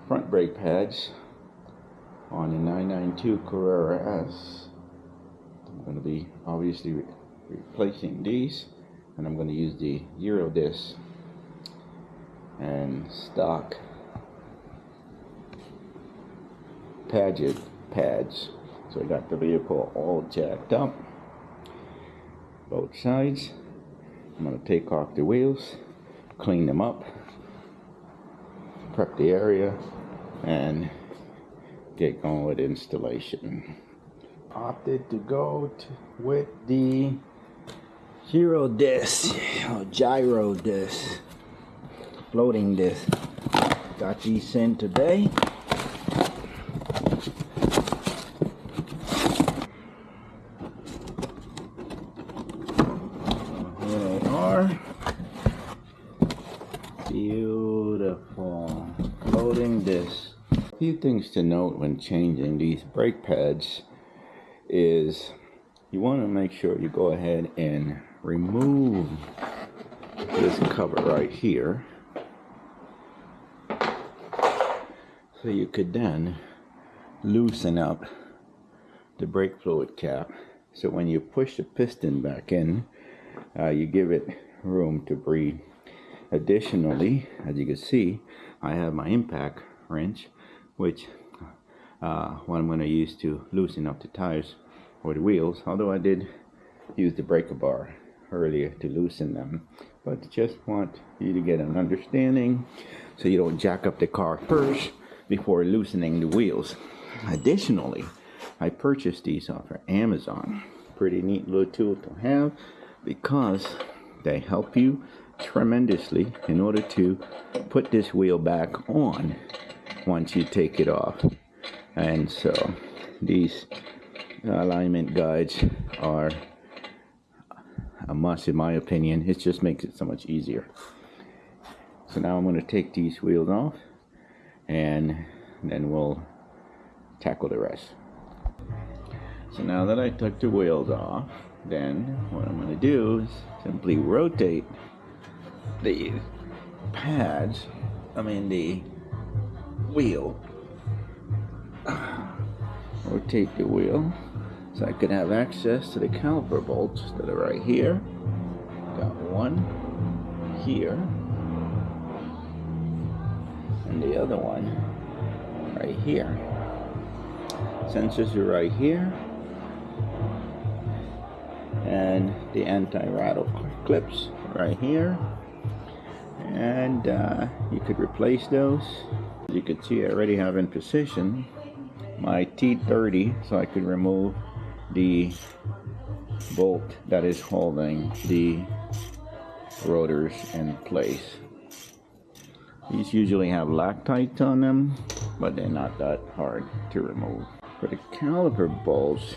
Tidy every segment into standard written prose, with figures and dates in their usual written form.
front brake pads on the 992 Carrera S. I'm going to be obviously replacing these, and I'm going to use the Euro disc and stock pads. So I got the vehicle all jacked up, both sides. I'm going to take off the wheels, clean them up, prep the area, and get going with installation. Opted to go with the Euro disc, or gyro disc, floating disc. Got these in today. Here they are. Beautiful floating disc. A few things to note when changing these brake pads is you want to make sure you go ahead and remove this cover right here, so you could then loosen up the brake fluid cap, so when you push the piston back in, you give it room to breathe. Additionally, as you can see, I have my impact wrench, which what I'm going to use to loosen up the tires or the wheels, although I did use the breaker bar earlier to loosen them. But just want you to get an understanding so you don't jack up the car first before loosening the wheels. Additionally, I purchased these off of Amazon. Pretty neat little tool to have because they help you tremendously in order to put this wheel back on once you take it off. And so these alignment guides are a must in my opinion. It just makes it so much easier. So now I'm going to take these wheels off and then we'll tackle the rest. So now that I took the wheels off, then what I'm going to do is simply rotate the pads, the wheel. Rotate the wheel so I could have access to the caliper bolts that are right here. Got one here and the other one right here. Sensors are right here, and the anti-rattle clips right here, and you could replace those. As you can see, I already have in position my T30, so I could remove the bolt that is holding the rotors in place. These usually have Loctite on them, but they're not that hard to remove. For the caliper bolts,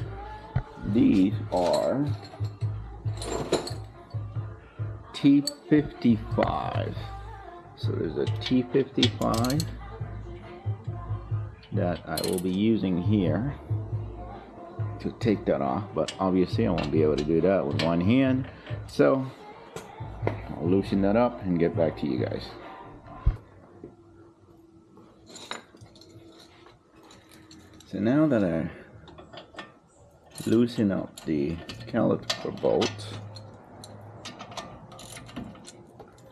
these are T55. So there's a T55 that I will be using here to take that off, but obviously I won't be able to do that with one hand, so I'll loosen that up and get back to you guys. So now that I loosen up the caliper bolts,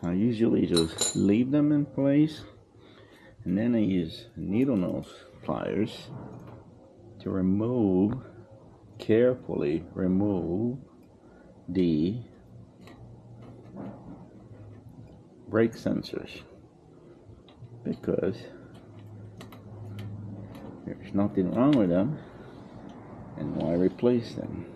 I usually just leave them in place, and then I use needle nose pliers to carefully remove the brake sensors, because there's nothing wrong with them, and why replace them?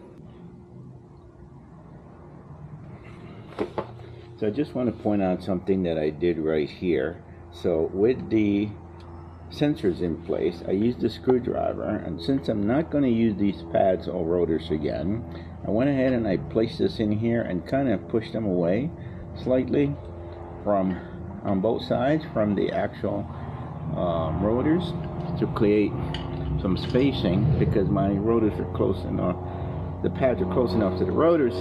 So I just want to point out something that I did right here. So with the sensors in place, I used a screwdriver, and since I'm not going to use these pads or rotors again, I went ahead and I placed this in here and kind of pushed them away slightly from on both sides from the actual rotors to create some spacing, because my rotors are close enough, the pads are close enough to the rotors,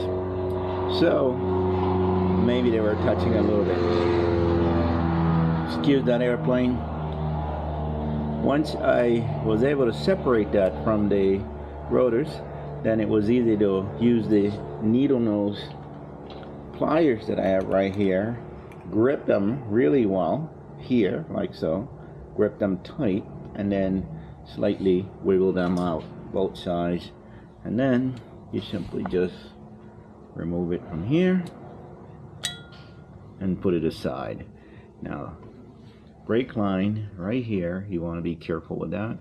so maybe they were touching a little bit. Excuse that airplane. once I was able to separate that from the rotors, then it was easy to use the needle nose pliers that I have right here, grip them really well here, like so, grip them tight, and then slightly wiggle them out both sides, and then you simply just remove it from here and put it aside. Now, brake line right here, you want to be careful with that.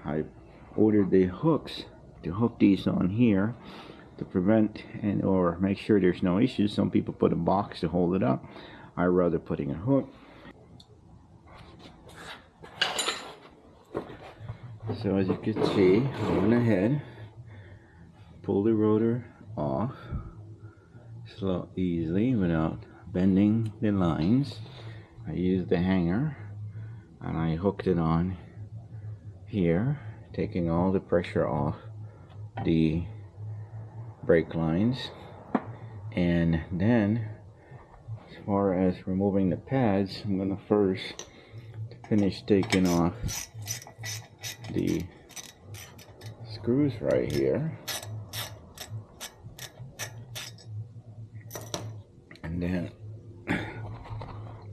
I ordered the hooks to hook these on here to prevent and or make sure there's no issues. Some people put a box to hold it up. I rather putting a hook. So as you can see, I went ahead, pull the rotor off slow, easily without bending the lines. I used the hanger and I hooked it on here, taking all the pressure off the brake lines. And then as far as removing the pads, I'm going to first finish taking off the screws right here, and then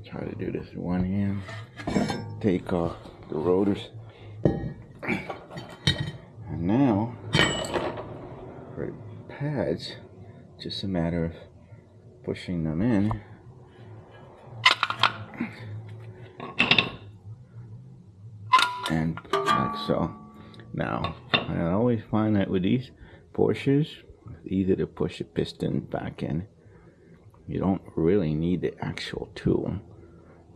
try to do this with one hand, take off the rotors, and now for the pads, just a matter of pushing them in. And like so. Now, I always find that with these Porsches, it's easy to push the piston back in. You don't really need the actual tool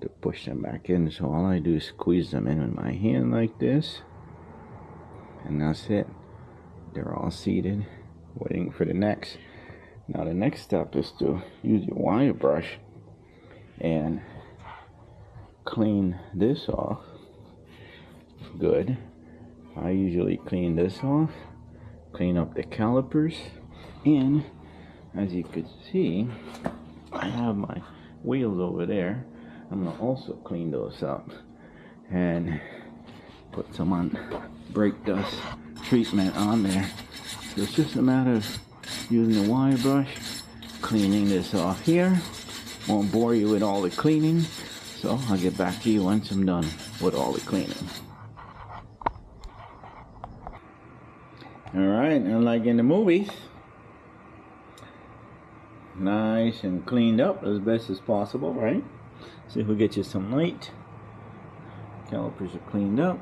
to push them back in. So all I do is squeeze them in with my hand like this. And that's it. They're all seated, waiting for the next. Now the next step is to use your wire brush and clean this off. Good. I usually clean this off, clean up the calipers, and as you could see, I have my wheels over there. I'm going to also clean those up and put some on brake dust treatment on there. So it's just a matter of using the wire brush, cleaning this off here. Won't bore you with all the cleaning, so I'll get back to you once I'm done with all the cleaning. Alright, and like in the movies, nice and cleaned up as best as possible, right? See if we get you some light. Calipers are cleaned up.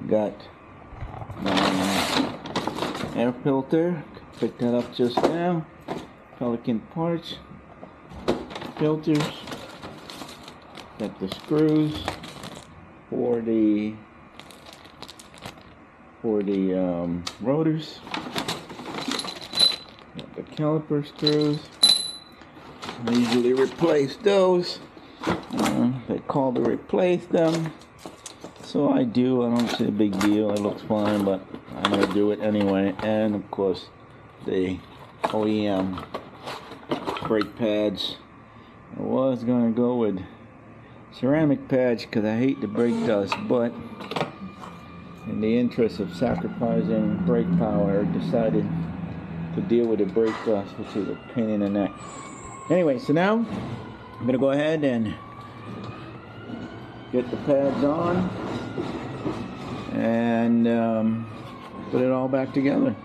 Got my air filter, picked that up just now. Pelican parts, filters. Got the screws for the rotors. Got the caliper screws. I usually replace those. They call to replace them, so I do. I don't see a big deal. It looks fine, but I'm gonna do it anyway. And of course, the OEM brake pads. I was gonna go with ceramic pads because I hate the brake dust, but in the interest of sacrificing brake power, I decided to deal with the brake dust, which is a pain in the neck. Anyway, so now I'm going to go ahead and get the pads on and put it all back together.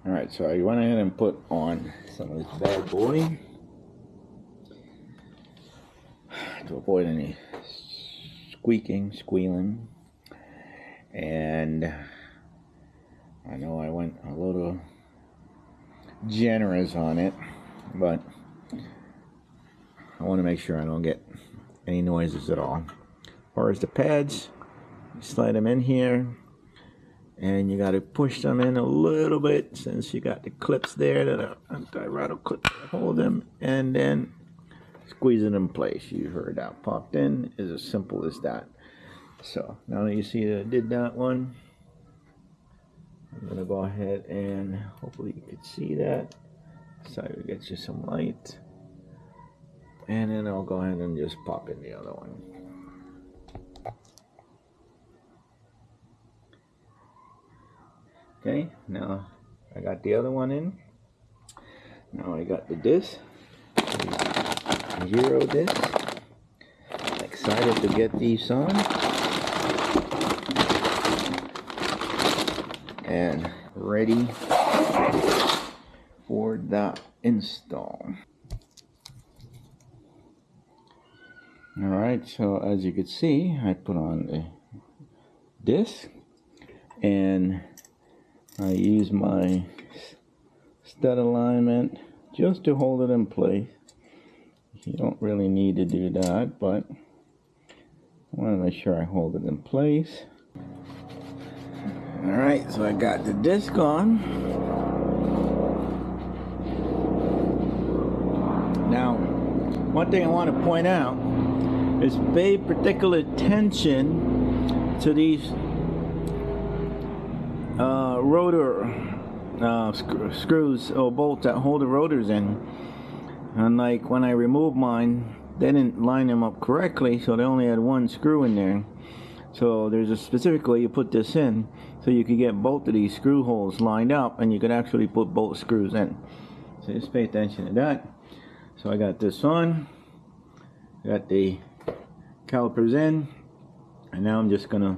Alright, so I went ahead and put on some of this bad boy to avoid any squealing, and I know I went a little generous on it, but I want to make sure I don't get any noises at all. As far as the pads, you slide them in here, and you got to push them in a little bit since you got the clips there that are anti-rattle clip to hold them, and then squeeze it in place. You heard that popped in. Is as simple as that. So now that you see that I did that one, I'm going gonna go ahead and hopefully you can see that. So I'll get you some light. And then I'll go ahead and just pop in the other one. Okay, now I got the other one in. Now I got the disc, zero disc. Excited to get these on. And ready for the install. Alright, so as you can see, I put on the disc and I use my stud alignment just to hold it in place. You don't really need to do that, but I want to make sure I hold it in place. Alright, so I got the disc on. Now, one thing I want to point out is pay particular attention to these rotor screws or bolts that hold the rotors in. And like when I removed mine, they didn't line them up correctly, so they only had one screw in there. So there's a specific way you put this in so you could get both of these screw holes lined up and you could actually put both screws in. So just pay attention to that. So I got this on, got the calipers in, and now I'm just gonna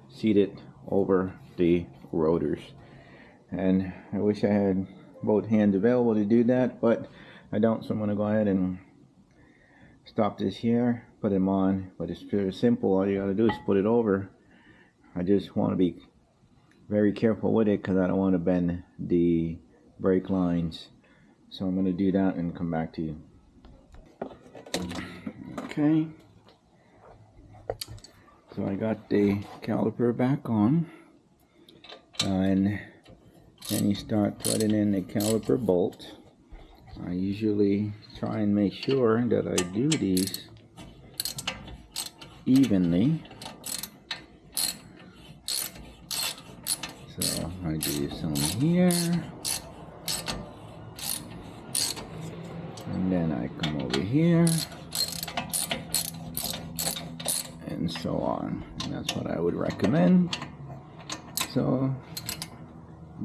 seat it over the rotors. And I wish I had both hands available to do that, but I don't, so I'm gonna go ahead and stop this here, put them on. But it's very simple. All you gotta do is put it over. I just want to be very careful with it because I don't want to bend the brake lines. So I'm gonna do that and come back to you. Okay, so I got the caliper back on, and then you start putting in the caliper bolt. I usually try and make sure that I do these evenly. So I do some here, and then I come over here, and so on. And that's what I would recommend. So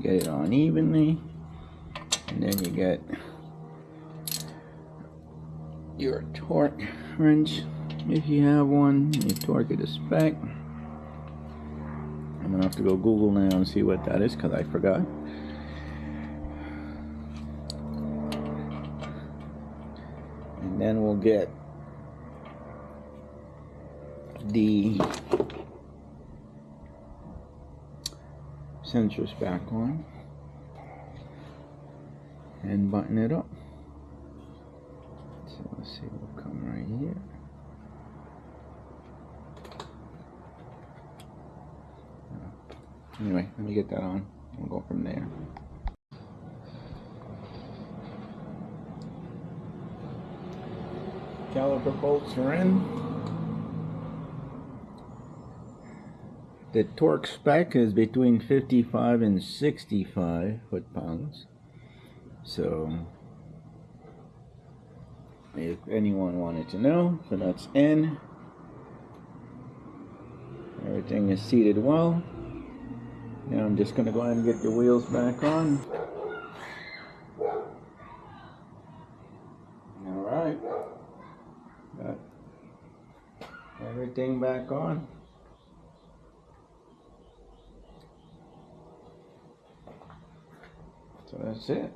get it on evenly, and then you get your torque wrench if you have one. You torque it to spec. I'm gonna have to go Google now and see what that is because I forgot. And then we'll get the sensors back on and button it up. So let's see, we'll come right here. Anyway, let me get that on. We'll go from there. Caliper bolts are in. The torque spec is between 55 and 65 foot-pounds. So if anyone wanted to know, so that's in. Everything is seated well. Now I'm just going to go ahead and get the wheels back on. Alright. Got everything back on. So that's it.